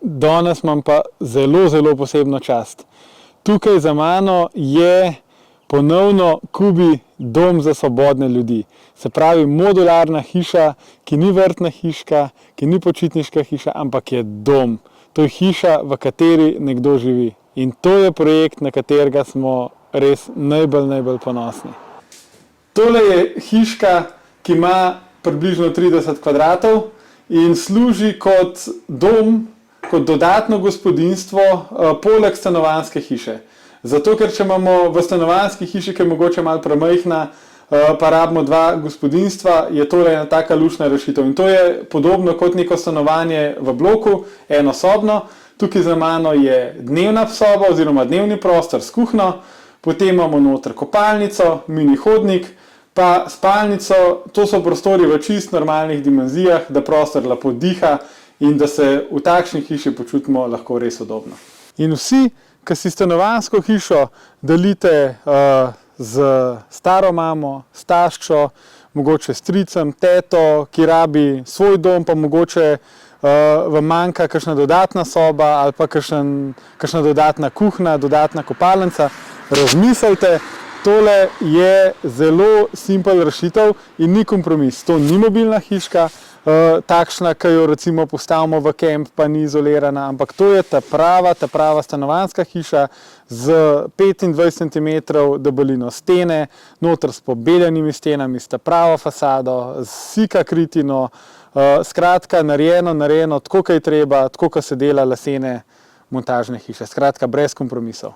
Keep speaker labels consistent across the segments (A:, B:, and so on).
A: Danes imam pa zelo, zelo posebno čast. Tukaj za mano je ponovno Kubi dom za svobodne ljudi. Se pravi modularna hiša, ki ni vrtna hiška, ki ni počitniška hiša, ampak je dom. To je hiša, v kateri nekdo živi. In to je projekt, na katerega smo res najbolj ponosni. Tole je hiška, ki ima približno 30 kvadratov in služi kot dom, kot dodatno gospodinjstvo poleg stanovanjske hiše. Zato, ker če imamo v stanovanjski hiši, ki je mogoče malo premajhna, pa rabimo dva gospodinjstva, je tole ena taka luštna rešitev. In to je podobno kot neko stanovanje v bloku, enosobno. Tukaj za mano je dnevna soba oziroma dnevni prostor s kuhinjo, potem imamo noter kopalnico, mini hodnik, pa spalnico. To so prostori v čist normalnih dimenzijah, da prostor lepo diha in da se v takšni hiši počutimo lahko res udobno. In vsi, ki si stanovanjsko hišo delite z staro mamo, s taščo, mogoče stricem, teto, ki rabi svoj dom, pa mogoče vam manjka kakšna dodatna soba ali pa kakšna dodatna kuhinja, dodatna kopalnica, razmislite. Tole je zelo simpel rešitev in ni kompromis. To ni mobilna hiška, takšna, ki jo recimo postavimo v kemp, pa ni izolirana, ampak to je ta prava stanovanjska hiša z 25 cm debelino stene, noter s pobeljenimi stenami, s ta pravo fasado, z sika kritino, skratka narejeno tako, kot je treba, tako, kot se dela lesene montažne hiše, skratka brez kompromisov.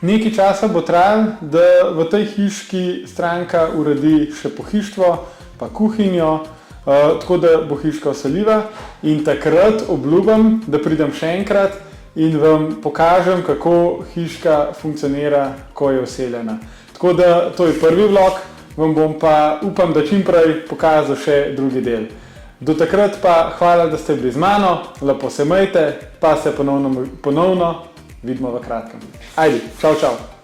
A: Nekaj časa bo trajalo, da v tej hiški stranka uredi še pohištvo, pa kuhinjo, tako da bo hiška vseljiva. In takrat obljubim, da pridem še enkrat in vam pokažem, kako hiška funkcionira, ko je vseljena. Tako da to je prvi vlog, vam bom pa upam, da čim prej pokazal še drugi del. Do takrat pa hvala, da ste bili z mano, lepo se majte, pa se ponovno vidimo v kratkem. Ajde, čau, čau!